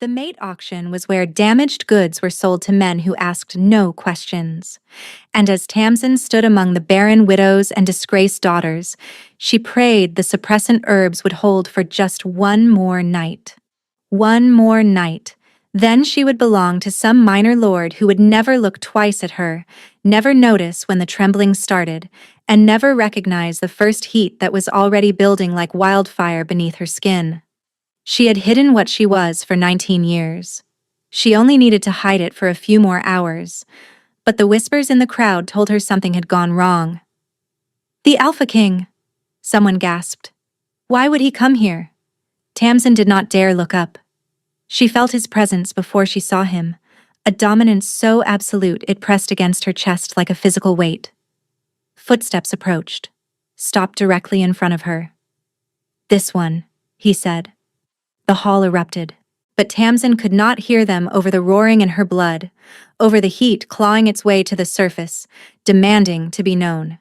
The mate auction was where damaged goods were sold to men who asked no questions. And as Tamsin stood among the barren widows and disgraced daughters, she prayed the suppressant herbs would hold for just one more night. One more night. Then she would belong to some minor lord who would never look twice at her, never notice when the trembling started, and never recognize the first heat that was already building like wildfire beneath her skin. She had hidden what she was for 19 years. She only needed to hide it for a few more hours, but the whispers in the crowd told her something had gone wrong. "The Alpha King!" someone gasped. "Why would he come here?" Tamsin did not dare look up. She felt his presence before she saw him, a dominance so absolute it pressed against her chest like a physical weight. Footsteps approached, stopped directly in front of her. "This one," he said. The hall erupted, but Tamsin could not hear them over the roaring in her blood, over the heat clawing its way to the surface, demanding to be known.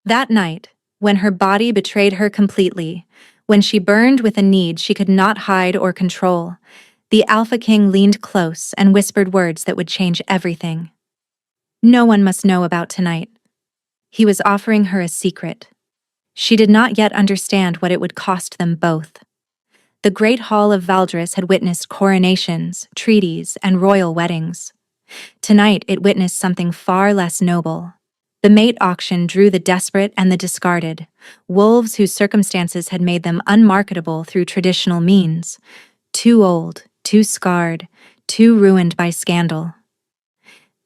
That night, when her body betrayed her completely, when she burned with a need she could not hide or control, the Alpha King leaned close and whispered words that would change everything. No one must know about tonight. He was offering her a secret. She did not yet understand what it would cost them both. The great hall of Valdris had witnessed coronations, treaties, and royal weddings. Tonight it witnessed something far less noble. The mate auction drew the desperate and the discarded, wolves whose circumstances had made them unmarketable through traditional means, too old, too scarred, too ruined by scandal.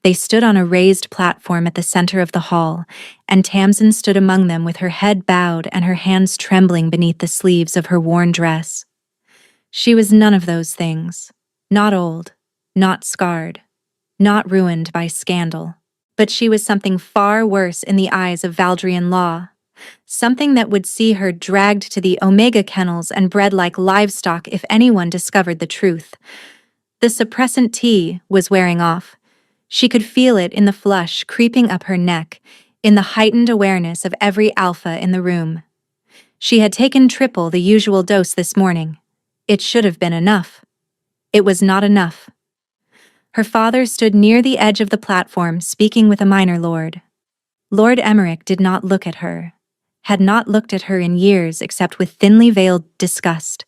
They stood on a raised platform at the center of the hall, and Tamsin stood among them with her head bowed and her hands trembling beneath the sleeves of her worn dress. She was none of those things, not old, not scarred, not ruined by scandal, but she was something far worse in the eyes of Valdrian law, something that would see her dragged to the Omega kennels and bred like livestock if anyone discovered the truth. The suppressant tea was wearing off. She could feel it in the flush creeping up her neck, in the heightened awareness of every alpha in the room. She had taken triple the usual dose this morning. It should have been enough. It was not enough. Her father stood near the edge of the platform speaking with a minor lord. Lord Emmerich did not look at her, had not looked at her in years except with thinly veiled disgust.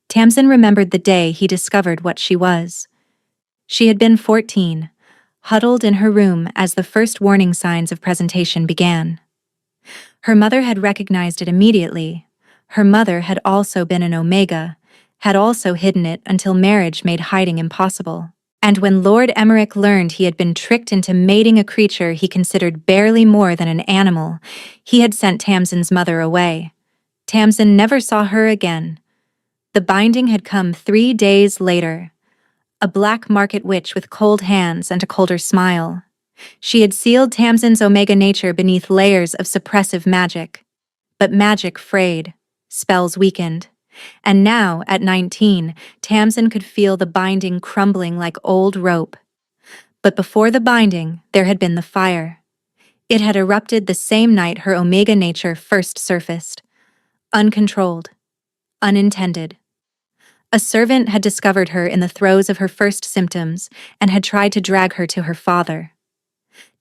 Tamsin remembered the day he discovered what she was. She had been 14, huddled in her room as the first warning signs of presentation began. Her mother had recognized it immediately. Her mother had also been an Omega, had also hidden it until marriage made hiding impossible. And when Lord Emmerich learned he had been tricked into mating a creature he considered barely more than an animal, he had sent Tamsin's mother away. Tamsin never saw her again. The binding had come 3 days later. A black market witch with cold hands and a colder smile. She had sealed Tamsin's Omega nature beneath layers of suppressive magic. But magic frayed, spells weakened. And now, at 19, Tamsin could feel the binding crumbling like old rope. But before the binding, there had been the fire. It had erupted the same night her Omega nature first surfaced. Uncontrolled. Unintended. A servant had discovered her in the throes of her first symptoms and had tried to drag her to her father.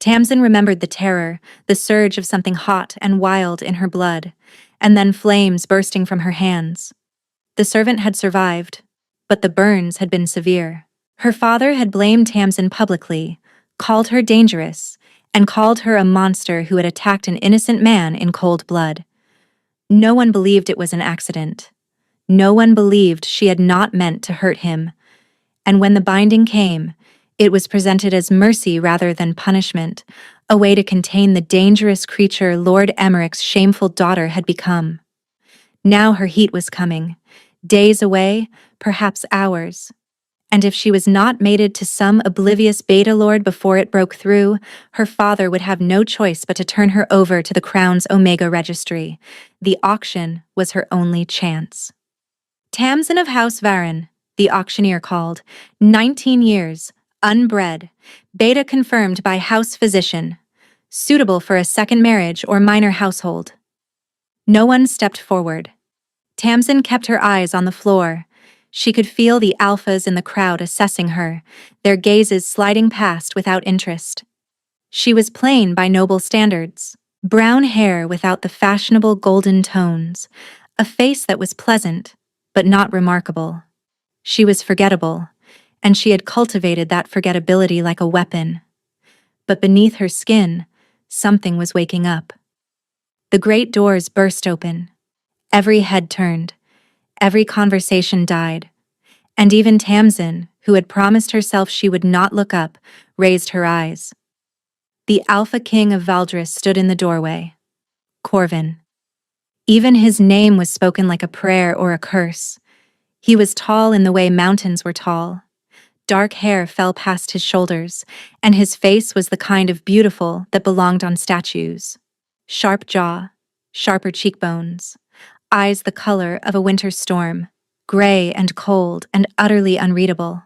Tamsin remembered the terror, the surge of something hot and wild in her blood, and then flames bursting from her hands. The servant had survived, but the burns had been severe. Her father had blamed Tamsin publicly, called her dangerous, and called her a monster who had attacked an innocent man in cold blood. No one believed it was an accident. No one believed she had not meant to hurt him. And when the binding came, it was presented as mercy rather than punishment, a way to contain the dangerous creature Lord Emmerich's shameful daughter had become. Now her heat was coming. Days away, perhaps hours. And if she was not mated to some oblivious beta lord before it broke through, her father would have no choice but to turn her over to the Crown's Omega registry. The auction was her only chance. Tamsin of House Varen, the auctioneer called, 19 years, unbred, beta confirmed by house physician, suitable for a second marriage or minor household. No one stepped forward. Tamsin kept her eyes on the floor. She could feel the alphas in the crowd assessing her, their gazes sliding past without interest. She was plain by noble standards. Brown hair without the fashionable golden tones, a face that was pleasant, but not remarkable. She was forgettable, and she had cultivated that forgettability like a weapon. But beneath her skin, something was waking up. The great doors burst open. Every head turned. Every conversation died. And even Tamsin, who had promised herself she would not look up, raised her eyes. The Alpha King of Valdris stood in the doorway. Corvin. Even his name was spoken like a prayer or a curse. He was tall in the way mountains were tall. Dark hair fell past his shoulders, and his face was the kind of beautiful that belonged on statues. Sharp jaw, sharper cheekbones, eyes the color of a winter storm, gray and cold and utterly unreadable.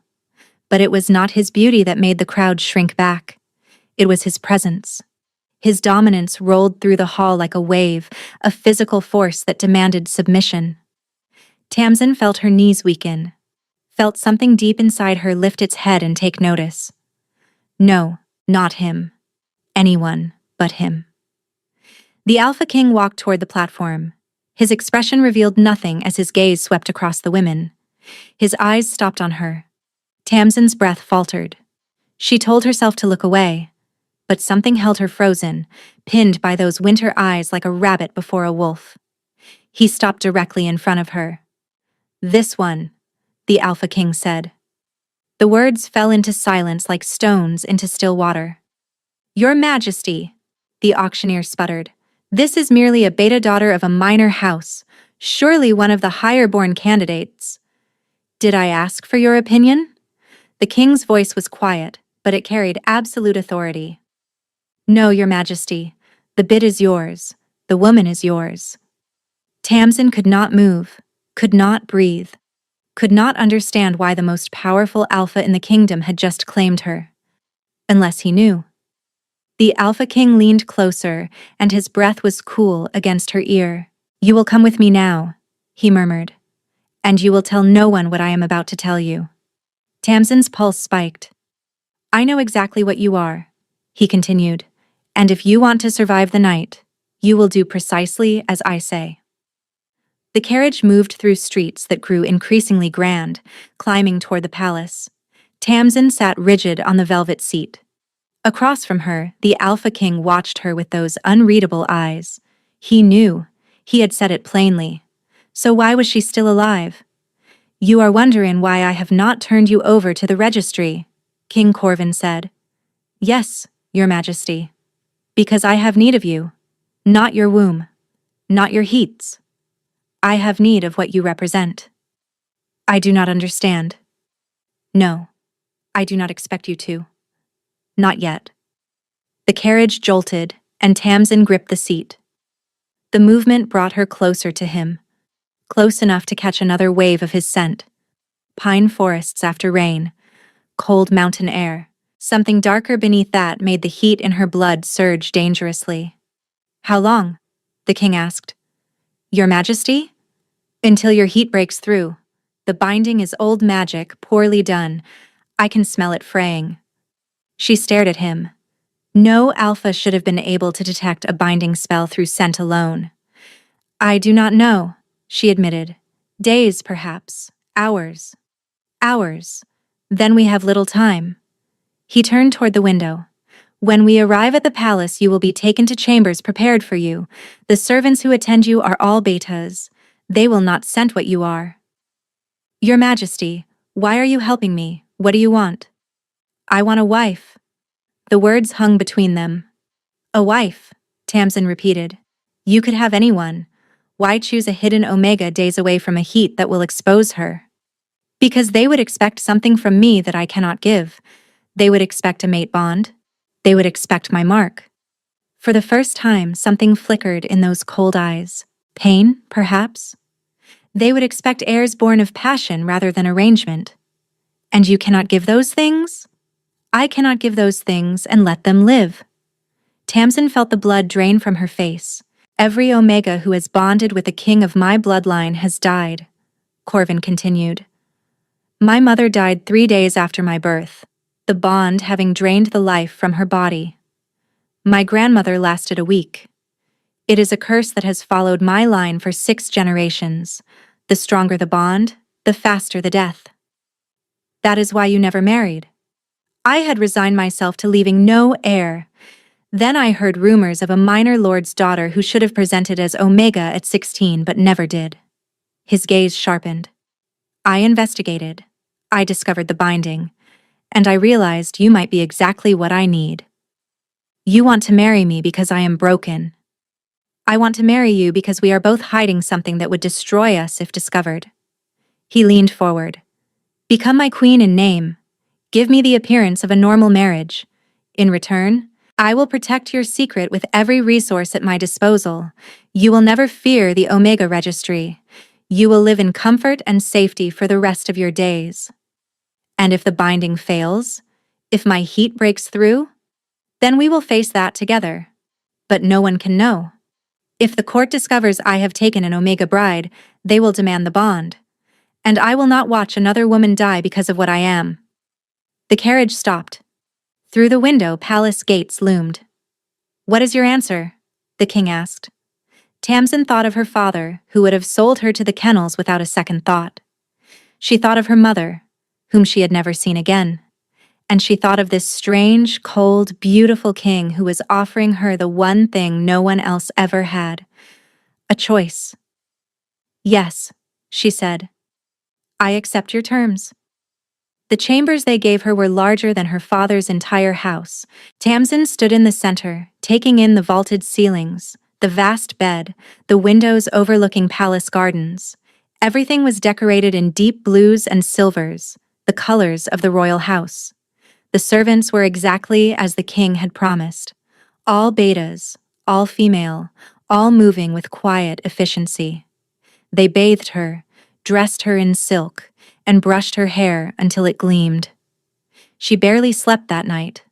But it was not his beauty that made the crowd shrink back. It was his presence. His dominance rolled through the hall like a wave, a physical force that demanded submission. Tamsin felt her knees weaken, felt something deep inside her lift its head and take notice. No, not him. Anyone but him. The Alpha King walked toward the platform. His expression revealed nothing as his gaze swept across the women. His eyes stopped on her. Tamsin's breath faltered. She told herself to look away, but something held her frozen, pinned by those winter eyes like a rabbit before a wolf. He stopped directly in front of her. "This one," the Alpha King said. The words fell into silence like stones into still water. "Your Majesty," the auctioneer sputtered, "this is merely a beta daughter of a minor house, surely one of the higher-born candidates." "Did I ask for your opinion?" The king's voice was quiet, but it carried absolute authority. "No, Your Majesty. The bid is yours. The woman is yours." Tamsin could not move, could not breathe, could not understand why the most powerful alpha in the kingdom had just claimed her. Unless he knew. The Alpha King leaned closer, and his breath was cool against her ear. "You will come with me now," he murmured. "And you will tell no one what I am about to tell you." Tamsin's pulse spiked. "I know exactly what you are," he continued. "And if you want to survive the night, you will do precisely as I say." The carriage moved through streets that grew increasingly grand, climbing toward the palace. Tamsin sat rigid on the velvet seat. Across from her, the Alpha King watched her with those unreadable eyes. He knew. He had said it plainly. So why was she still alive? "You are wondering why I have not turned you over to the registry," King Corvin said. "Yes, Your Majesty. Because I have need of you. Not your womb. Not your heats. I have need of what you represent." "I do not understand." "No, I do not expect you to. Not yet." The carriage jolted, and Tamsin gripped the seat. The movement brought her closer to him, close enough to catch another wave of his scent. Pine forests after rain, cold mountain air. Something darker beneath that made the heat in her blood surge dangerously. "How long?" the king asked. "Your Majesty?" "Until your heat breaks through. The binding is old magic, poorly done. I can smell it fraying." She stared at him. No alpha should have been able to detect a binding spell through scent alone. "I do not know," she admitted. "Days, perhaps. Hours. Hours. Then we have little time." He turned toward the window. "When we arrive at the palace, you will be taken to chambers prepared for you. The servants who attend you are all betas. They will not scent what you are." "Your Majesty, why are you helping me? What do you want?" "I want a wife." The words hung between them. "A wife," Tamsin repeated. "You could have anyone. Why choose a hidden Omega days away from a heat that will expose her?" "Because they would expect something from me that I cannot give. They would expect a mate bond. They would expect my mark." For the first time, something flickered in those cold eyes. Pain, perhaps? They would expect heirs born of passion rather than arrangement. "And you cannot give those things?" "I cannot give those things and let them live." Tamsin felt the blood drain from her face. "Every Omega who has bonded with the king of my bloodline has died," Corvin continued. My mother died 3 days after my birth, the bond having drained the life from her body. My grandmother lasted a week. It is a curse that has followed my line for 6 generations. The stronger the bond, the faster the death. That is why you never married. I had resigned myself to leaving no heir. Then I heard rumors of a minor lord's daughter who should have presented as Omega at 16 but never did. His gaze sharpened. I investigated. I discovered the binding. And I realized you might be exactly what I need. You want to marry me because I am broken. I want to marry you because we are both hiding something that would destroy us if discovered. He leaned forward. Become my queen in name. Give me the appearance of a normal marriage. In return, I will protect your secret with every resource at my disposal. You will never fear the Omega Registry. You will live in comfort and safety for the rest of your days. And if the binding fails, if my heat breaks through, then we will face that together. But no one can know. If the court discovers I have taken an Omega bride, they will demand the bond. And I will not watch another woman die because of what I am. The carriage stopped. Through the window, palace gates loomed. What is your answer? The king asked. Tamsin thought of her father, who would have sold her to the kennels without a second thought. She thought of her mother, whom she had never seen again. And she thought of this strange, cold, beautiful king who was offering her the one thing no one else ever had. A choice. Yes, she said. I accept your terms. The chambers they gave her were larger than her father's entire house. Tamsin stood in the center, taking in the vaulted ceilings, the vast bed, the windows overlooking palace gardens. Everything was decorated in deep blues and silvers, the colors of the royal house. The servants were exactly as the king had promised. All betas, all female, all moving with quiet efficiency. They bathed her, dressed her in silk, and brushed her hair until it gleamed. She barely slept that night.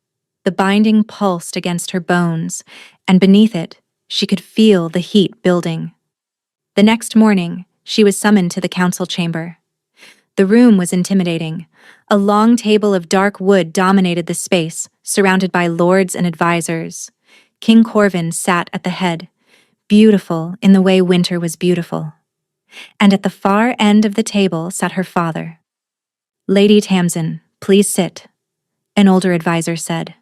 The binding pulsed against her bones, and beneath it, she could feel the heat building. The next morning, she was summoned to the council chamber. The room was intimidating. A long table of dark wood dominated the space, surrounded by lords and advisors. King Corvin sat at the head, beautiful in the way winter was beautiful. And at the far end of the table sat her father. Lady Tamsin, please sit, an older advisor said.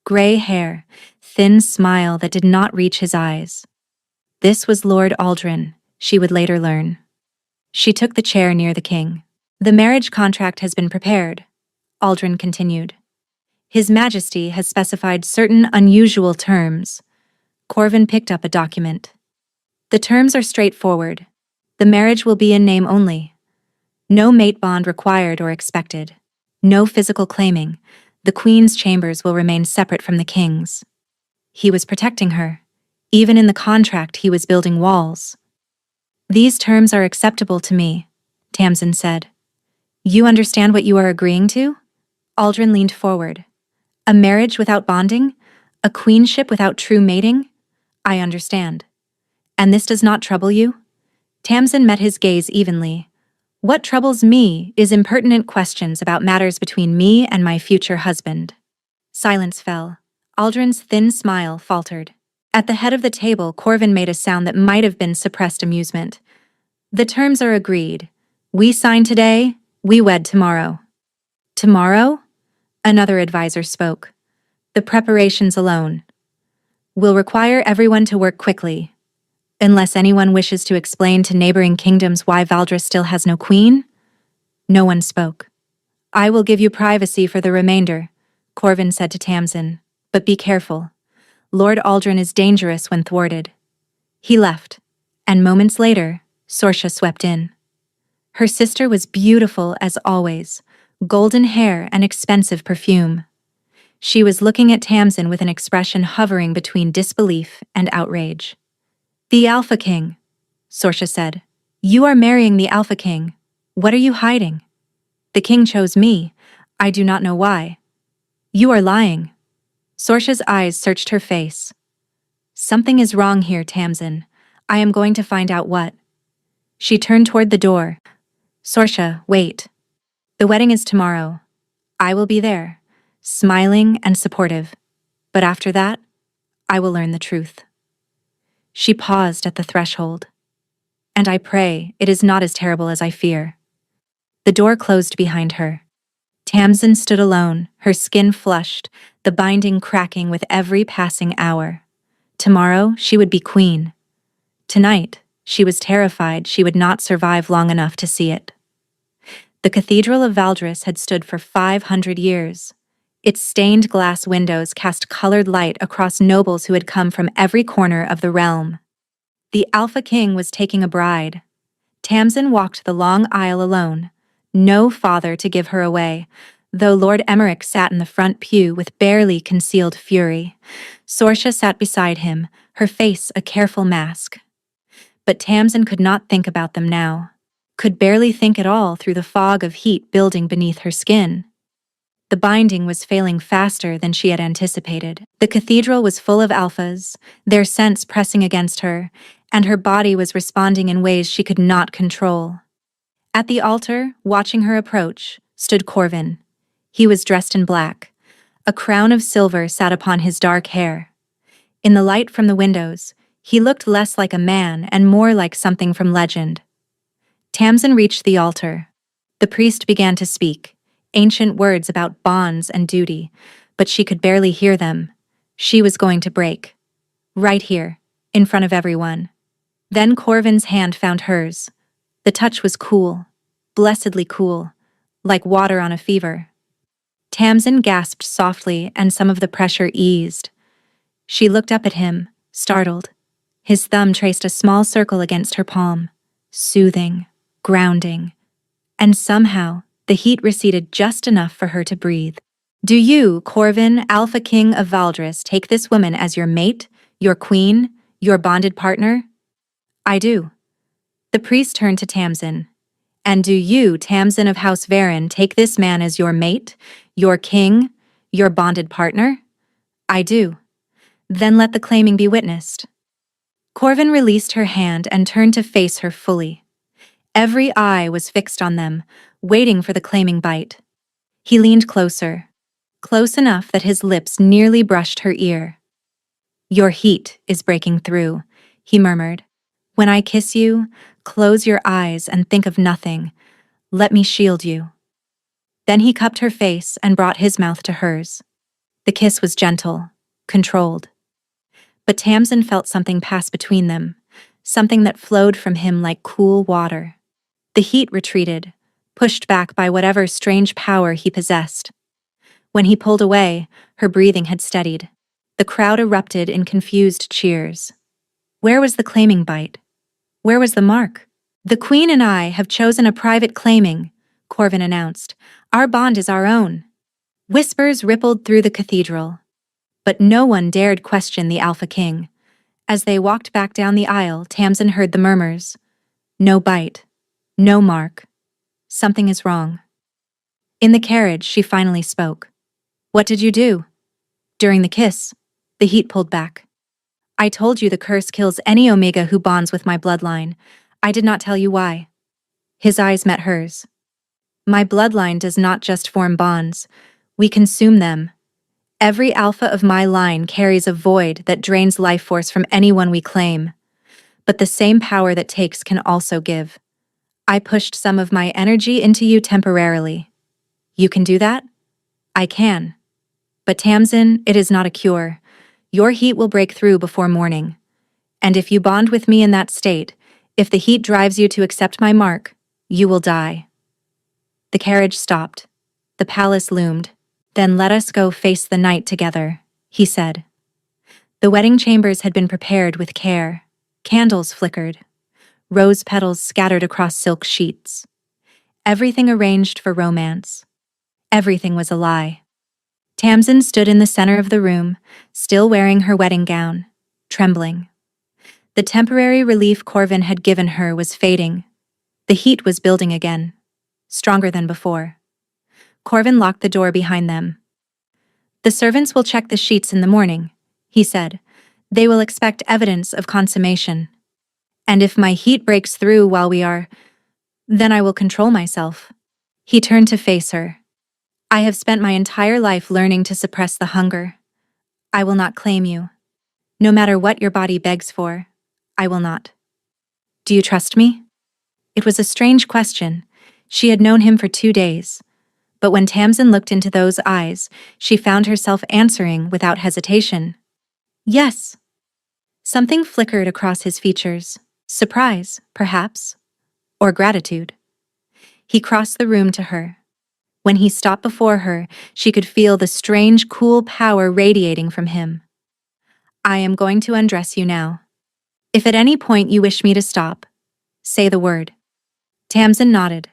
Gray hair, thin smile that did not reach his eyes. This was Lord Aldrin, she would later learn. She took the chair near the king. The marriage contract has been prepared, Aldrin continued. His Majesty has specified certain unusual terms. Corvin picked up a document. The terms are straightforward. The marriage will be in name only. No mate bond required or expected. No physical claiming. The Queen's chambers will remain separate from the King's. He was protecting her. Even in the contract, he was building walls. These terms are acceptable to me, Tamsin said. You understand what you are agreeing to? Aldrin leaned forward. A marriage without bonding? A queenship without true mating? I understand. And this does not trouble you? Tamsin met his gaze evenly. What troubles me is impertinent questions about matters between me and my future husband. Silence fell. Aldrin's thin smile faltered. At the head of the table, Corvin made a sound that might have been suppressed amusement. The terms are agreed. We sign today, we wed tomorrow. Tomorrow? Another advisor spoke. The preparations alone will require everyone to work quickly. Unless anyone wishes to explain to neighboring kingdoms why Valdres still has no queen? No one spoke. I will give you privacy for the remainder, Corvin said to Tamsin, but be careful. Lord Aldrin is dangerous when thwarted. He left, and moments later, Sorsha swept in. Her sister was beautiful as always, golden hair and expensive perfume. She was looking at Tamsin with an expression hovering between disbelief and outrage. The Alpha King, Sorsha said. You are marrying the Alpha King. What are you hiding? The king chose me. I do not know why. You are lying. Sorsha's eyes searched her face. Something is wrong here, Tamsin. I am going to find out what. She turned toward the door. Sorsha, wait. The wedding is tomorrow. I will be there, smiling and supportive. But after that, I will learn the truth." She paused at the threshold. "And I pray it is not as terrible as I fear." The door closed behind her. Tamsin stood alone, her skin flushed, the binding cracking with every passing hour. Tomorrow, she would be queen. Tonight, she was terrified she would not survive long enough to see it. The Cathedral of Valdres had stood for 500 years. Its stained glass windows cast colored light across nobles who had come from every corner of the realm. The Alpha King was taking a bride. Tamsin walked the long aisle alone, no father to give her away, though Lord Emmerich sat in the front pew with barely concealed fury. Sorsha sat beside him, her face a careful mask. But Tamsin could not think about them now, could barely think at all through the fog of heat building beneath her skin. The binding was failing faster than she had anticipated. The cathedral was full of alphas, their scents pressing against her, and her body was responding in ways she could not control. At the altar, watching her approach, stood Corvin. He was dressed in black. A crown of silver sat upon his dark hair. In the light from the windows, he looked less like a man and more like something from legend. Tamsin reached the altar. The priest began to speak, ancient words about bonds and duty, but she could barely hear them. She was going to break. Right here, in front of everyone. Then Corvin's hand found hers. The touch was cool, blessedly cool, like water on a fever. Tamsin gasped softly and some of the pressure eased. She looked up at him, startled. His thumb traced a small circle against her palm, soothing, grounding. And somehow, the heat receded just enough for her to breathe. "Do you, Corvin, Alpha King of Valdres, take this woman as your mate, your queen, your bonded partner?" "I do." The priest turned to Tamsin. "And do you, Tamsin of House Varen, take this man as your mate, your king, your bonded partner?" "I do." "Then let the claiming be witnessed." Corvin released her hand and turned to face her fully. Every eye was fixed on them, waiting for the claiming bite. He leaned closer, close enough that his lips nearly brushed her ear. "Your heat is breaking through," he murmured. "When I kiss you, close your eyes and think of nothing. Let me shield you." Then he cupped her face and brought his mouth to hers. The kiss was gentle, controlled. But Tamsin felt something pass between them, something that flowed from him like cool water. The heat retreated, pushed back by whatever strange power he possessed. When he pulled away, her breathing had steadied. The crowd erupted in confused cheers. Where was the claiming bite? Where was the mark? "The Queen and I have chosen a private claiming," Corvin announced. "Our bond is our own." Whispers rippled through the cathedral. But no one dared question the Alpha King. As they walked back down the aisle, Tamsin heard the murmurs. "No bite. No mark. Something is wrong." In the carriage, she finally spoke. "What did you do?" "During the kiss." The heat pulled back. "I told you the curse kills any Omega who bonds with my bloodline. I did not tell you why." His eyes met hers. "My bloodline does not just form bonds. We consume them. Every alpha of my line carries a void that drains life force from anyone we claim. But the same power that takes can also give. I pushed some of my energy into you temporarily. You can do that?" "I can. But Tamsin, it is not a cure. Your heat will break through before morning. And if you bond with me in that state, if the heat drives you to accept my mark, you will die." The carriage stopped. The palace loomed. "Then let us go face the night together," he said. The wedding chambers had been prepared with care. Candles flickered. Rose petals scattered across silk sheets. Everything arranged for romance. Everything was a lie. Tamsin stood in the center of the room, still wearing her wedding gown, trembling. The temporary relief Corvin had given her was fading. The heat was building again, stronger than before. Corvin locked the door behind them. "The servants will check the sheets in the morning," he said. "They will expect evidence of consummation. And if my heat breaks through while we are, then I will control myself." He turned to face her. I have spent my entire life learning to suppress the hunger. I will not claim you. No matter what your body begs for, I will not. Do you trust me? It was a strange question. She had known him for 2 days. But when Tamsin looked into those eyes, she found herself answering without hesitation. Yes. Something flickered across his features. Surprise, perhaps. Or gratitude. He crossed the room to her. When he stopped before her, she could feel the strange, cool power radiating from him. I am going to undress you now. If at any point you wish me to stop, say the word. Tamsin nodded.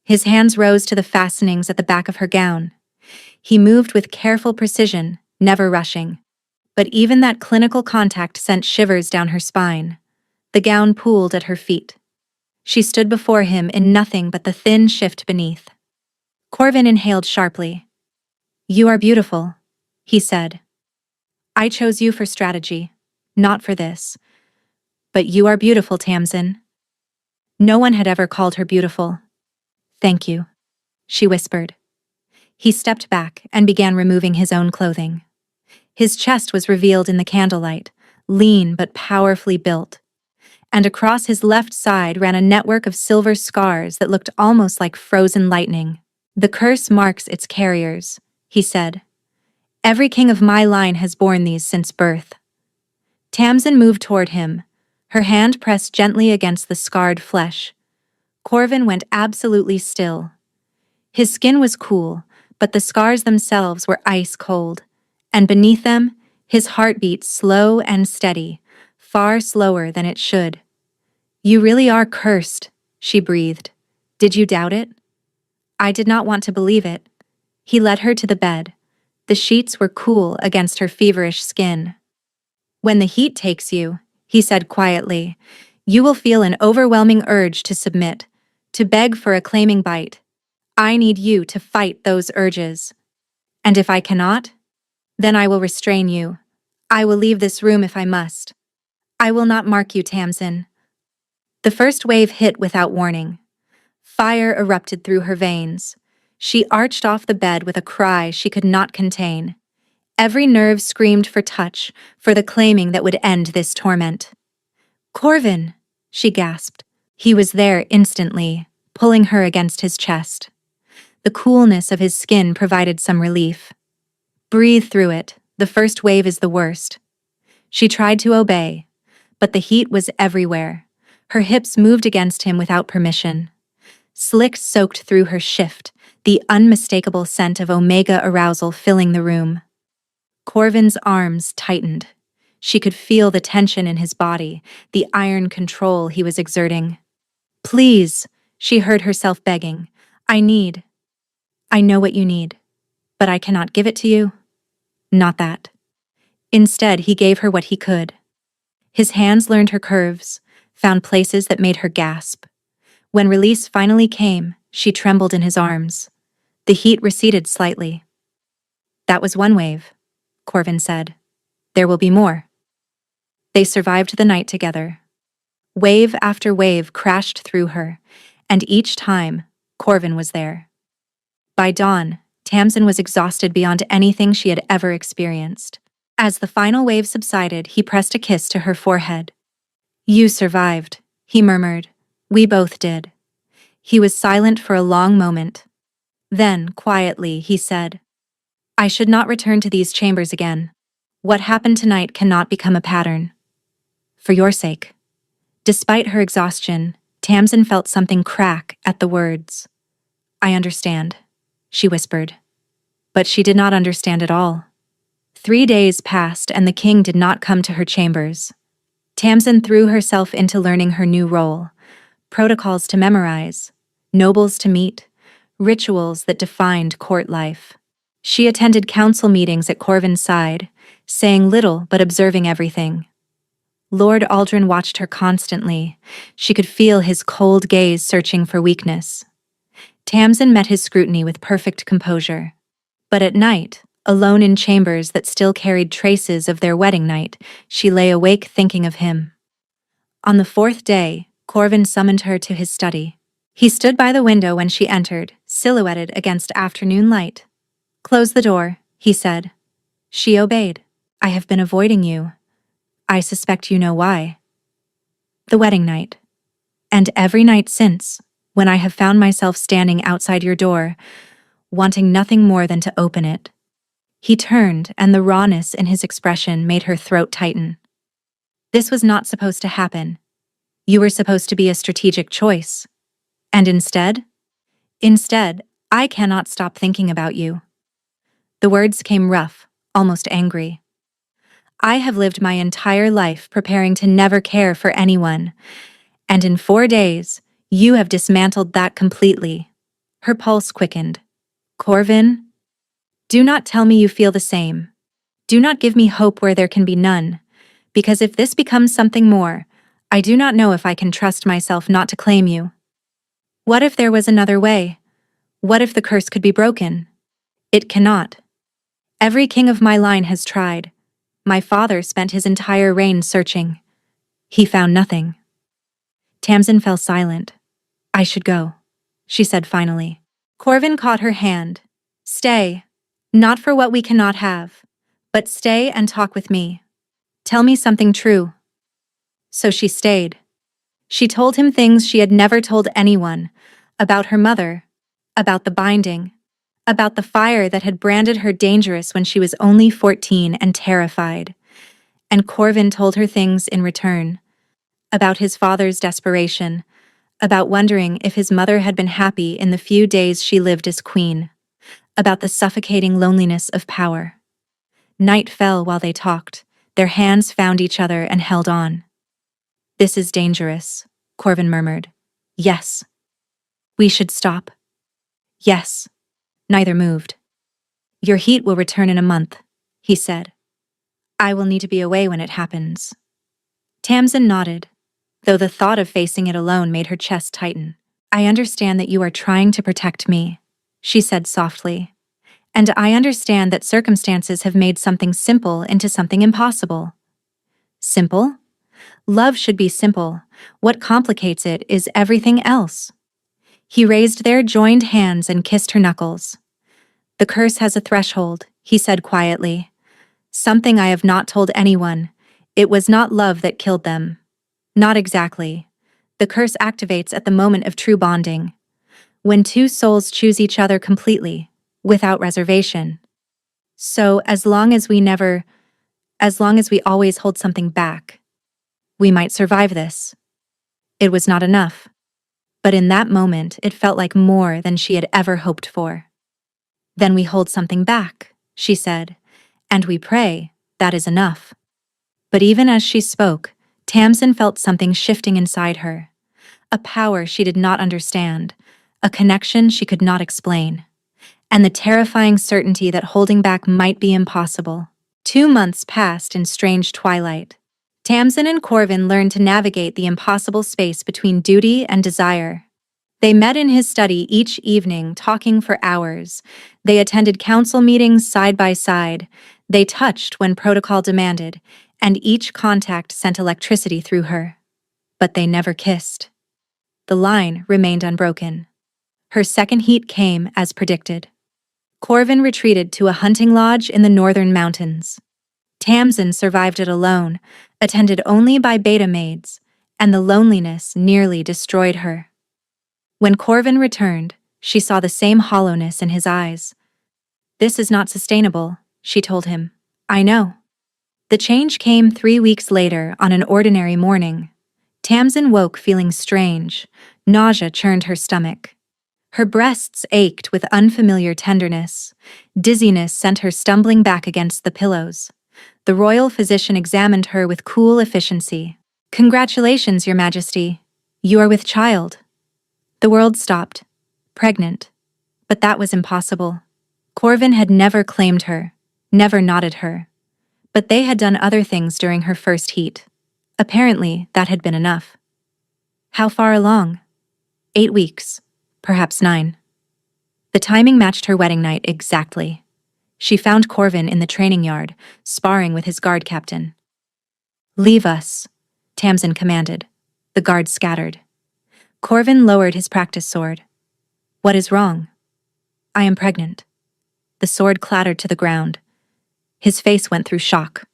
His hands rose to the fastenings at the back of her gown. He moved with careful precision, never rushing. But even that clinical contact sent shivers down her spine. The gown pooled at her feet. She stood before him in nothing but the thin shift beneath. Corvin inhaled sharply. You are beautiful, he said. I chose you for strategy, not for this. But you are beautiful, Tamsin. No one had ever called her beautiful. Thank you, she whispered. He stepped back and began removing his own clothing. His chest was revealed in the candlelight, lean but powerfully built. And across his left side ran a network of silver scars that looked almost like frozen lightning. The curse marks its carriers, he said. Every king of my line has borne these since birth. Tamsin moved toward him, her hand pressed gently against the scarred flesh. Corvin went absolutely still. His skin was cool, but the scars themselves were ice cold, and beneath them, his heart beat slow and steady, far slower than it should. You really are cursed, she breathed. Did you doubt it? I did not want to believe it. He led her to the bed. The sheets were cool against her feverish skin. When the heat takes you, he said quietly, you will feel an overwhelming urge to submit, to beg for a claiming bite. I need you to fight those urges. And if I cannot, then I will restrain you. I will leave this room if I must. I will not mark you, Tamsin. The first wave hit without warning. Fire erupted through her veins. She arched off the bed with a cry she could not contain. Every nerve screamed for touch, for the claiming that would end this torment. Corvin, she gasped. He was there instantly, pulling her against his chest. The coolness of his skin provided some relief. Breathe through it, the first wave is the worst. She tried to obey, but the heat was everywhere. Her hips moved against him without permission. Slick soaked through her shift, the unmistakable scent of omega arousal filling the room. Corvin's arms tightened. She could feel the tension in his body, the iron control he was exerting. Please, she heard herself begging. I know what you need, but I cannot give it to you. Not that. Instead, he gave her what he could. His hands learned her curves, found places that made her gasp. When release finally came, she trembled in his arms. The heat receded slightly. That was one wave, Corvin said. There will be more. They survived the night together. Wave after wave crashed through her, and each time, Corvin was there. By dawn, Tamsin was exhausted beyond anything she had ever experienced. As the final wave subsided, he pressed a kiss to her forehead. You survived, he murmured. We both did. He was silent for a long moment. Then, quietly, he said, I should not return to these chambers again. What happened tonight cannot become a pattern. For your sake. Despite her exhaustion, Tamsin felt something crack at the words. I understand, she whispered. But she did not understand at all. 3 days passed and the king did not come to her chambers. Tamsin threw herself into learning her new role. Protocols to memorize, nobles to meet, rituals that defined court life. She attended council meetings at Corvin's side, saying little but observing everything. Lord Aldrin watched her constantly. She could feel his cold gaze searching for weakness. Tamsin met his scrutiny with perfect composure. But at night, alone in chambers that still carried traces of their wedding night, she lay awake thinking of him. On the 4th day, Corvin summoned her to his study. He stood by the window when she entered, silhouetted against afternoon light. "Close the door," he said. She obeyed. "I have been avoiding you. I suspect you know why." "The wedding night. And every night since, when I have found myself standing outside your door, wanting nothing more than to open it." He turned, and the rawness in his expression made her throat tighten. "This was not supposed to happen. You were supposed to be a strategic choice. And instead? Instead, I cannot stop thinking about you." The words came rough, almost angry. "I have lived my entire life preparing to never care for anyone, and in 4 days, you have dismantled that completely." Her pulse quickened. "Corvin? Do not tell me you feel the same. Do not give me hope where there can be none, because if this becomes something more, I do not know if I can trust myself not to claim you. What if there was another way? What if the curse could be broken? It cannot. Every king of my line has tried. My father spent his entire reign searching. He found nothing." Tamsin fell silent. "I should go," she said finally. Corvin caught her hand. "Stay. Not for what we cannot have. But stay and talk with me. Tell me something true." So she stayed. She told him things she had never told anyone, about her mother, about the binding, about the fire that had branded her dangerous when she was only 14 and terrified. And Corvin told her things in return, about his father's desperation, about wondering if his mother had been happy in the few days she lived as queen, about the suffocating loneliness of power. Night fell while they talked. Their hands found each other and held on. "This is dangerous," Corvin murmured. "Yes." "We should stop." "Yes." Neither moved. "Your heat will return in a month," he said. "I will need to be away when it happens." Tamsin nodded, though the thought of facing it alone made her chest tighten. "I understand that you are trying to protect me," she said softly. "And I understand that circumstances have made something simple into something impossible." Simple? Love should be simple. What complicates it is everything else. He raised their joined hands and kissed her knuckles. "The curse has a threshold," he said quietly. "Something I have not told anyone. It was not love that killed them." "Not exactly. The curse activates at the moment of true bonding. When two souls choose each other completely, without reservation. So as long as we always hold something back, we might survive this." It was not enough. But in that moment, it felt like more than she had ever hoped for. "Then we hold something back," she said, "and we pray. That is enough." But even as she spoke, Tamsin felt something shifting inside her. A power she did not understand, a connection she could not explain, and the terrifying certainty that holding back might be impossible. 2 months passed in strange twilight. Tamsin and Corvin learned to navigate the impossible space between duty and desire. They met in his study each evening, talking for hours. They attended council meetings side by side. They touched when protocol demanded, and each contact sent electricity through her. But they never kissed. The line remained unbroken. Her second heat came as predicted. Corvin retreated to a hunting lodge in the northern mountains. Tamsin survived it alone, attended only by beta maids, and the loneliness nearly destroyed her. When Corvin returned, she saw the same hollowness in his eyes. "This is not sustainable," she told him. "I know." The change came 3 weeks later on an ordinary morning. Tamsin woke feeling strange. Nausea churned her stomach. Her breasts ached with unfamiliar tenderness. Dizziness sent her stumbling back against the pillows. The royal physician examined her with cool efficiency. "Congratulations, Your Majesty. You are with child." The world stopped. Pregnant. But that was impossible. Corvin had never claimed her, never knotted her. But they had done other things during her first heat. Apparently, that had been enough. How far along? 8 weeks, perhaps 9. The timing matched her wedding night exactly. She found Corvin in the training yard, sparring with his guard captain. "Leave us," Tamsin commanded. The guards scattered. Corvin lowered his practice sword. What is wrong? I am pregnant. The sword clattered to the ground. His face went through shock,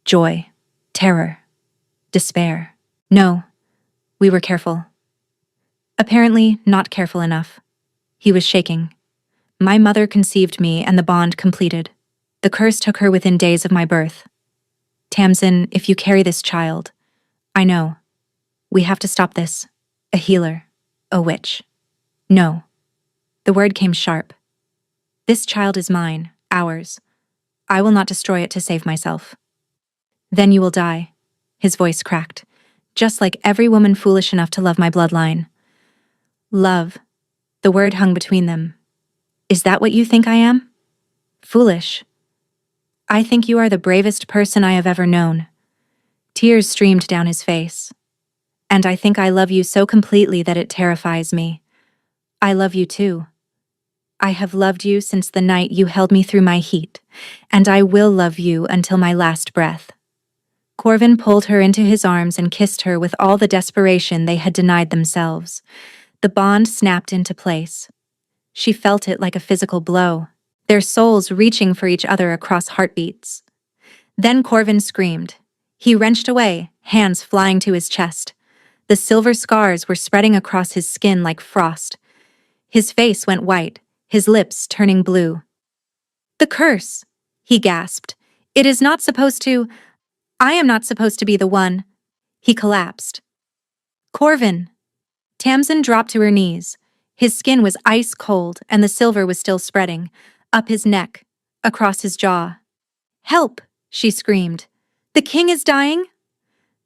joy, terror, despair. No, we were careful. Apparently not careful enough. He was shaking. My mother conceived me and the bond completed. The curse took her within days of my birth. Tamsin, if you carry this child, I know. We have to stop this. A healer. A witch. No. The word came sharp. This child is mine, ours. I will not destroy it to save myself. Then you will die. His voice cracked, just like every woman foolish enough to love my bloodline. Love. The word hung between them. Is that what you think I am? Foolish. I think you are the bravest person I have ever known. Tears streamed down his face. And I think I love you so completely that it terrifies me. I love you too. I have loved you since the night you held me through my heat, and I will love you until my last breath. Corvin pulled her into his arms and kissed her with all the desperation they had denied themselves. The bond snapped into place. She felt it like a physical blow, their souls reaching for each other across heartbeats. Then Corvin screamed. He wrenched away, hands flying to his chest. The silver scars were spreading across his skin like frost. His face went white, his lips turning blue. The curse, he gasped. It is not supposed to. I am not supposed to be the one. He collapsed. Corvin. Tamsin dropped to her knees. His skin was ice cold and the silver was still spreading, up his neck, across his jaw. Help, she screamed. The king is dying?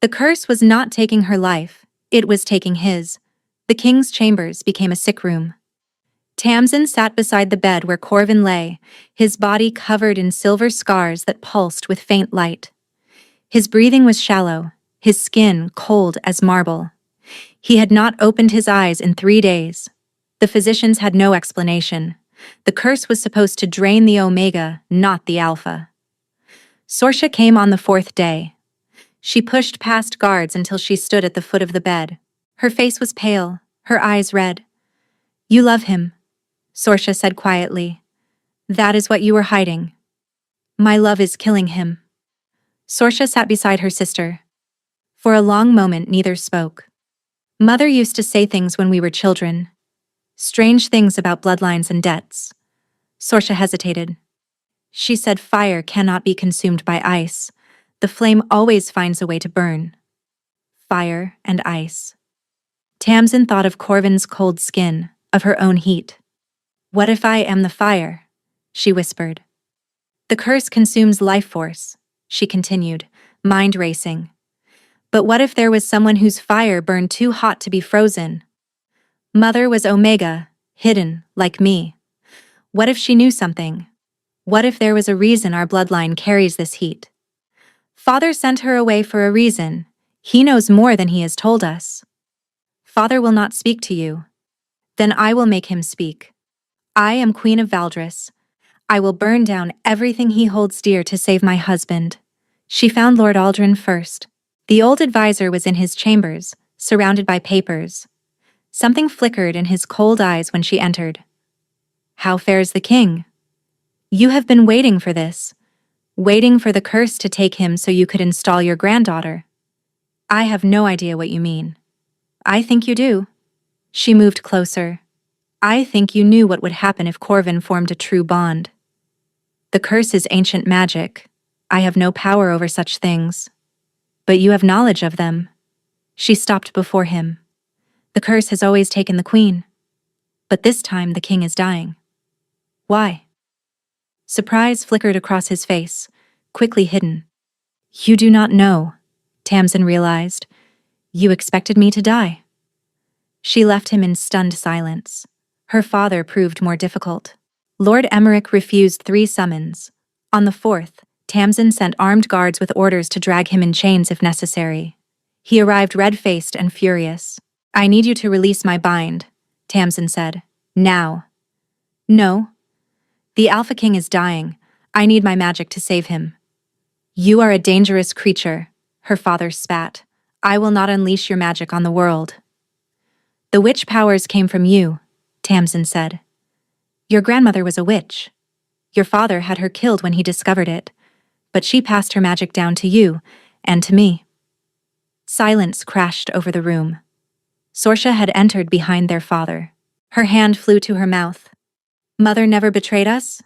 The curse was not taking her life, it was taking his. The king's chambers became a sick room. Tamsin sat beside the bed where Corvin lay, his body covered in silver scars that pulsed with faint light. His breathing was shallow, his skin cold as marble. He had not opened his eyes in 3 days. The physicians had no explanation. The curse was supposed to drain the Omega, not the Alpha. Sorsha came on the 4th day. She pushed past guards until she stood at the foot of the bed. Her face was pale, her eyes red. You love him, Sorsha said quietly. That is what you were hiding. My love is killing him. Sorsha sat beside her sister. For a long moment neither spoke. Mother used to say things when we were children. Strange things about bloodlines and debts. Sorsha hesitated. She said fire cannot be consumed by ice. The flame always finds a way to burn. Fire and ice. Tamsin thought of Corvin's cold skin, of her own heat. What if I am the fire? She whispered. The curse consumes life force, she continued, mind racing. But what if there was someone whose fire burned too hot to be frozen? Mother was Omega, hidden, like me. What if she knew something? What if there was a reason our bloodline carries this heat? Father sent her away for a reason. He knows more than he has told us. Father will not speak to you. Then I will make him speak. I am Queen of Valdris. I will burn down everything he holds dear to save my husband. She found Lord Aldrin first. The old advisor was in his chambers, surrounded by papers. Something flickered in his cold eyes when she entered. How fares the king? You have been waiting for this. Waiting for the curse to take him so you could install your granddaughter. I have no idea what you mean. I think you do. She moved closer. I think you knew what would happen if Corvin formed a true bond. The curse is ancient magic. I have no power over such things. But you have knowledge of them. She stopped before him. The curse has always taken the queen. But this time the king is dying. Why? Surprise flickered across his face, quickly hidden. You do not know, Tamsin realized. You expected me to die. She left him in stunned silence. Her father proved more difficult. Lord Emmerich refused 3 summons. On the 4th, Tamsin sent armed guards with orders to drag him in chains if necessary. He arrived red-faced and furious. I need you to release my bind, Tamsin said. Now. No. The Alpha King is dying. I need my magic to save him. You are a dangerous creature, her father spat. I will not unleash your magic on the world. The witch powers came from you, Tamsin said. Your grandmother was a witch. Your father had her killed when he discovered it, but she passed her magic down to you and to me. Silence crashed over the room. Sorsha had entered behind their father. Her hand flew to her mouth. Mother never betrayed us?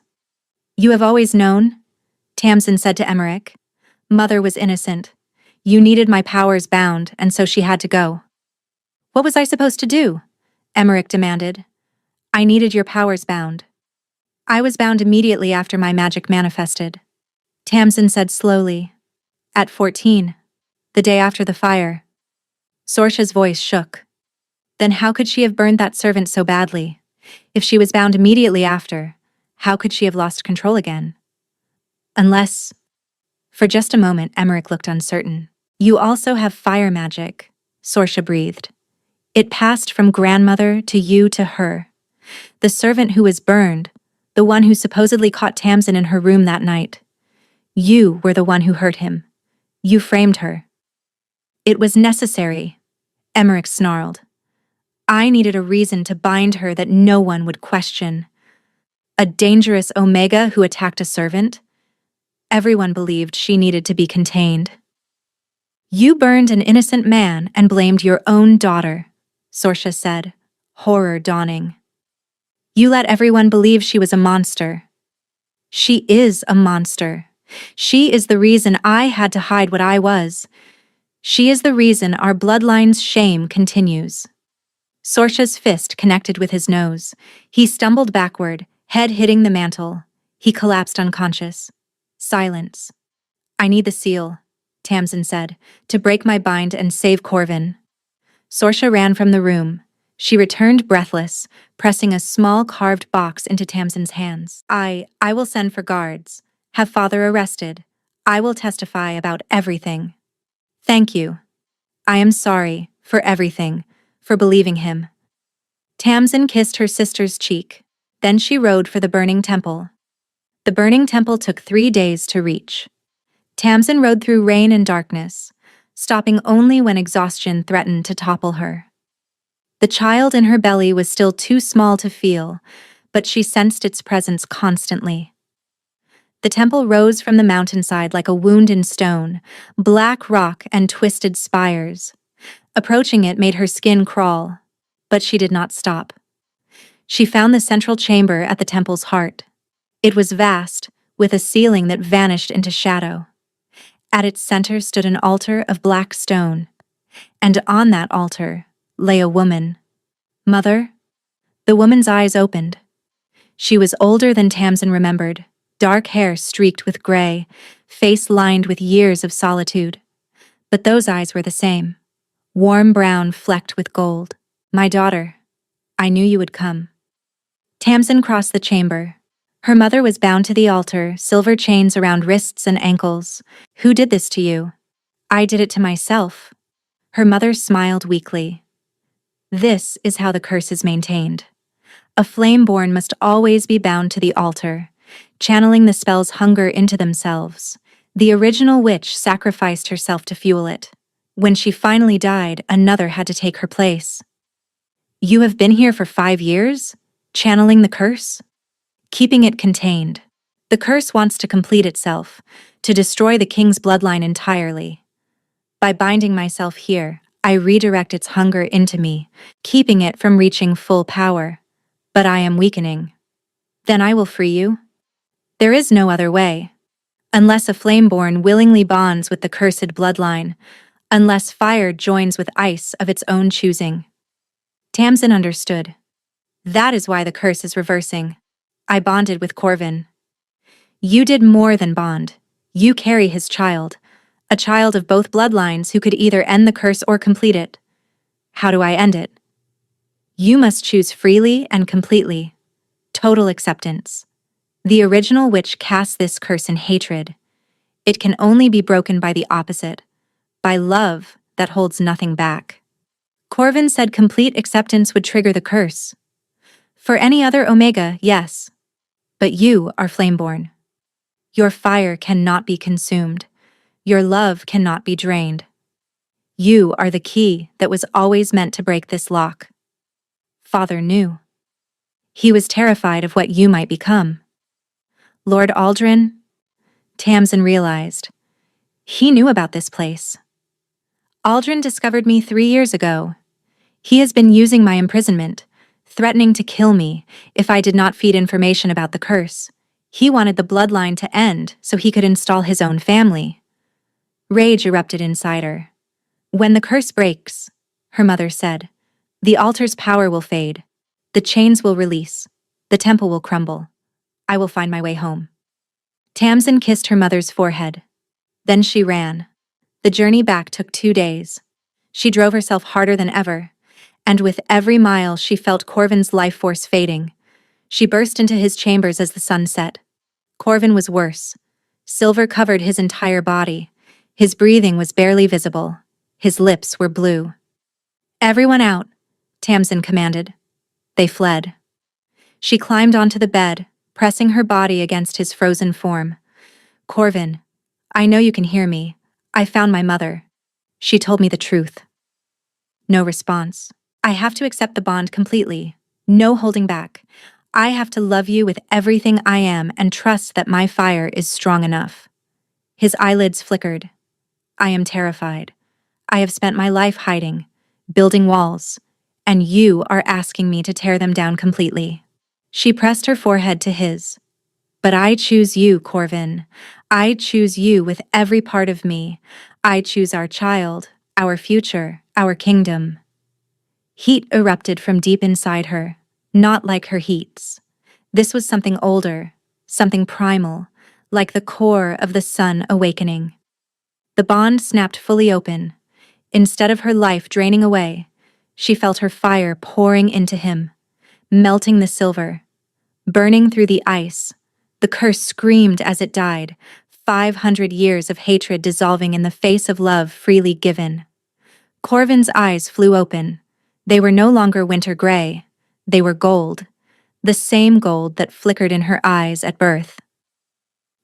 You have always known, Tamsin said to Emmerich. Mother was innocent. You needed my powers bound, and so she had to go. What was I supposed to do? Emmerich demanded. I needed your powers bound. I was bound immediately after my magic manifested. Tamsin said slowly. At 14. The day after the fire. Sorsha's voice shook. Then how could she have burned that servant so badly? If she was bound immediately after, how could she have lost control again? Unless... For just a moment, Emmerich looked uncertain. You also have fire magic, Sorsha breathed. It passed from grandmother to you to her. The servant who was burned, the one who supposedly caught Tamsin in her room that night. You were the one who hurt him. You framed her. It was necessary, Emmerich snarled. I needed a reason to bind her that no one would question. A dangerous Omega who attacked a servant? Everyone believed she needed to be contained. You burned an innocent man and blamed your own daughter, Sorsha said, horror dawning. You let everyone believe she was a monster. She is a monster. She is the reason I had to hide what I was. She is the reason our bloodline's shame continues. Sorsha's fist connected with his nose. He stumbled backward, head hitting the mantel. He collapsed unconscious. Silence. I need the seal, Tamsin said, to break my bind and save Corvin. Sorsha ran from the room. She returned breathless, pressing a small carved box into Tamsin's hands. I will send for guards. Have father arrested. I will testify about everything. Thank you. I am sorry for everything, for believing him. Tamsin kissed her sister's cheek. Then she rode for the burning temple. The burning temple took 3 days to reach. Tamsin rode through rain and darkness, stopping only when exhaustion threatened to topple her. The child in her belly was still too small to feel, but she sensed its presence constantly. The temple rose from the mountainside like a wound in stone, black rock and twisted spires. Approaching it made her skin crawl, but she did not stop. She found the central chamber at the temple's heart. It was vast, with a ceiling that vanished into shadow. At its center stood an altar of black stone, and on that altar lay a woman. Mother? The woman's eyes opened. She was older than Tamsin remembered, dark hair streaked with gray, face lined with years of solitude. But those eyes were the same, warm brown flecked with gold. My daughter, I knew you would come. Tamsin crossed the chamber. Her mother was bound to the altar, silver chains around wrists and ankles. Who did this to you? I did it to myself. Her mother smiled weakly. This is how the curse is maintained. A flame-born must always be bound to the altar, channeling the spell's hunger into themselves. The original witch sacrificed herself to fuel it. When she finally died, another had to take her place. You have been here for 5 years, channeling the curse? Keeping it contained. The curse wants to complete itself, to destroy the king's bloodline entirely. By binding myself here, I redirect its hunger into me, keeping it from reaching full power. But I am weakening. Then I will free you. There is no other way. Unless a flameborn willingly bonds with the cursed bloodline, unless fire joins with ice of its own choosing. Tamsin understood. That is why the curse is reversing. I bonded with Corvin. You did more than bond. You carry his child, a child of both bloodlines who could either end the curse or complete it. How do I end it? You must choose freely and completely. Total acceptance. The original witch cast this curse in hatred. It can only be broken by the opposite, by love that holds nothing back. Corvin said complete acceptance would trigger the curse. For any other Omega, yes. But you are flameborn. Your fire cannot be consumed. Your love cannot be drained. You are the key that was always meant to break this lock. Father knew. He was terrified of what you might become. Lord Aldrin? Tamsin realized. He knew about this place. Aldrin discovered me 3 years ago. He has been using my imprisonment, threatening to kill me if I did not feed information about the curse. He wanted the bloodline to end so he could install his own family. Rage erupted inside her. When the curse breaks, her mother said, the altar's power will fade, the chains will release, the temple will crumble. I will find my way home. Tamsin kissed her mother's forehead. Then she ran. The journey back took 2 days. She drove herself harder than ever, and with every mile she felt Corvin's life force fading. She burst into his chambers as the sun set. Corvin was worse. Silver covered his entire body. His breathing was barely visible. His lips were blue. Everyone out, Tamsin commanded. They fled. She climbed onto the bed, pressing her body against his frozen form. Corvin, I know you can hear me. I found my mother. She told me the truth. No response. I have to accept the bond completely. No holding back. I have to love you with everything I am and trust that my fire is strong enough. His eyelids flickered. I am terrified. I have spent my life hiding, building walls, and you are asking me to tear them down completely. She pressed her forehead to his. But I choose you, Corvin. I choose you with every part of me. I choose our child, our future, our kingdom. Heat erupted from deep inside her, not like her heats. This was something older, something primal, like the core of the sun awakening. The bond snapped fully open. Instead of her life draining away, she felt her fire pouring into him, melting the silver, burning through the ice. The curse screamed as it died, 500 years of hatred dissolving in the face of love freely given. Corvin's eyes flew open. They were no longer winter gray. They were gold, the same gold that flickered in her eyes at birth.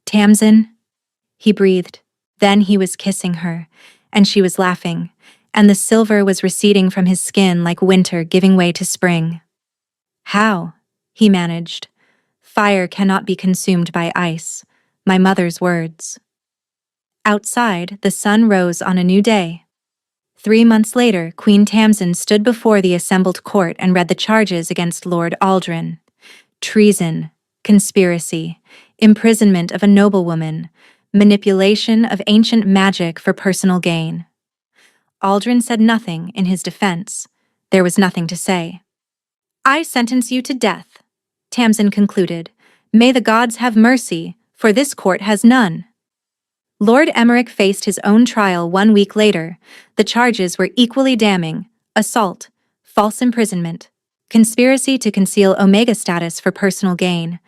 Tamsin, he breathed. Then he was kissing her, and she was laughing, and the silver was receding from his skin like winter giving way to spring. How? He managed. Fire cannot be consumed by ice, my mother's words. Outside, the sun rose on a new day. 3 months later, Queen Tamsin stood before the assembled court and read the charges against Lord Aldrin. Treason, conspiracy, imprisonment of a noblewoman, manipulation of ancient magic for personal gain. Aldrin said nothing in his defense. There was nothing to say. I sentence you to death, Tamsin concluded. May the gods have mercy, for this court has none. Lord Emmerich faced his own trial 1 week later. The charges were equally damning: assault, false imprisonment, conspiracy to conceal Omega status for personal gain,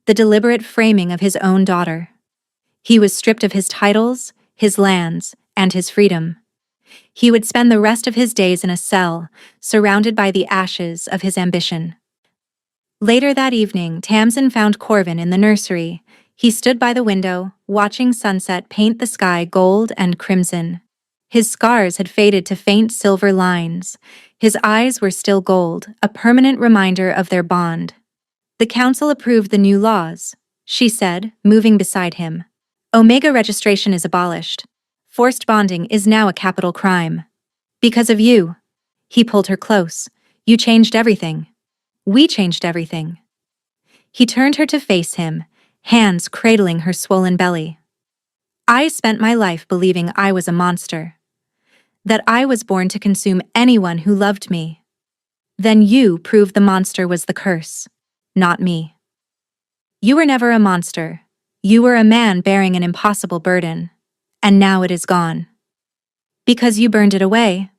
the deliberate framing of his own daughter. He was stripped of his titles, his lands, and his freedom. He would spend the rest of his days in a cell, surrounded by the ashes of his ambition. Later that evening, Tamsin found Corvin in the nursery. He stood by the window, watching sunset paint the sky gold and crimson. His scars had faded to faint silver lines. His eyes were still gold, a permanent reminder of their bond. The council approved the new laws, she said, moving beside him. Omega registration is abolished. Forced bonding is now a capital crime. Because of you. He pulled her close. You changed everything. We changed everything. He turned her to face him, hands cradling her swollen belly. I spent my life believing I was a monster. That I was born to consume anyone who loved me. Then you proved the monster was the curse, not me. You were never a monster. You were a man bearing an impossible burden. And now it is gone. Because you burned it away.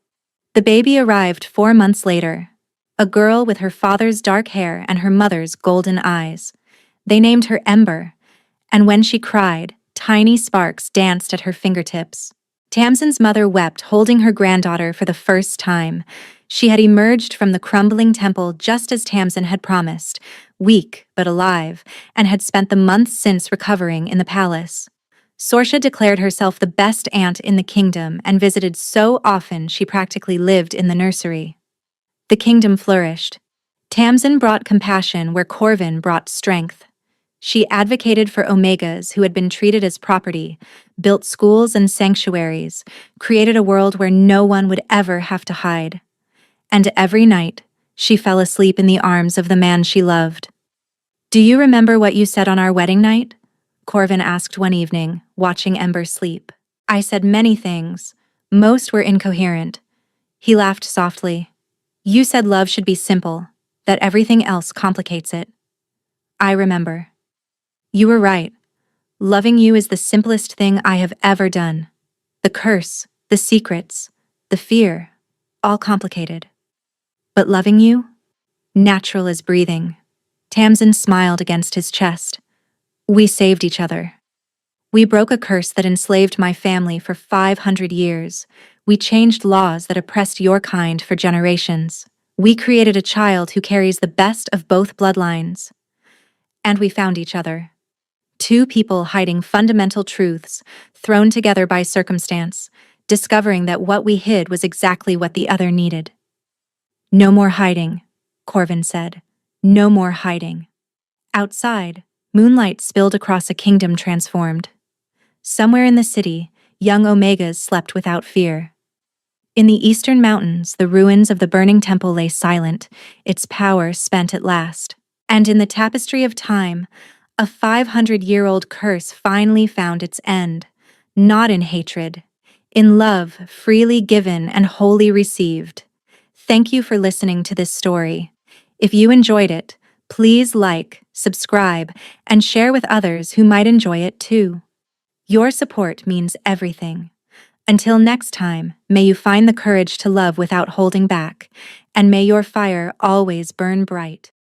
The baby arrived 4 months later. A girl with her father's dark hair and her mother's golden eyes. They named her Ember, and when she cried, tiny sparks danced at her fingertips. Tamsin's mother wept, holding her granddaughter for the first time. She had emerged from the crumbling temple just as Tamsin had promised, weak but alive, and had spent the months since recovering in the palace. Sorsha declared herself the best aunt in the kingdom and visited so often she practically lived in the nursery. The kingdom flourished. Tamsin brought compassion where Corvin brought strength. She advocated for Omegas who had been treated as property, built schools and sanctuaries, created a world where no one would ever have to hide. And every night, she fell asleep in the arms of the man she loved. "Do you remember what you said on our wedding night?" Corvin asked one evening, watching Ember sleep. "I said many things. Most were incoherent." He laughed softly. "You said love should be simple, that everything else complicates it." "I remember." "You were right. Loving you is the simplest thing I have ever done. The curse, the secrets, the fear, all complicated. But loving you? Natural as breathing." Tamsin smiled against his chest. "We saved each other. We broke a curse that enslaved my family for 500 years. We changed laws that oppressed your kind for generations. We created a child who carries the best of both bloodlines. And we found each other. Two people hiding fundamental truths, thrown together by circumstance, discovering that what we hid was exactly what the other needed." "No more hiding," Corvin said. "No more hiding." Outside, moonlight spilled across a kingdom transformed. Somewhere in the city, young Omegas slept without fear. In the eastern mountains, the ruins of the burning temple lay silent, its power spent at last. And in the tapestry of time, a 500-year-old curse finally found its end, not in hatred, in love freely given and wholly received. Thank you for listening to this story. If you enjoyed it, please like, subscribe, and share with others who might enjoy it too. Your support means everything. Until next time, may you find the courage to love without holding back, and may your fire always burn bright.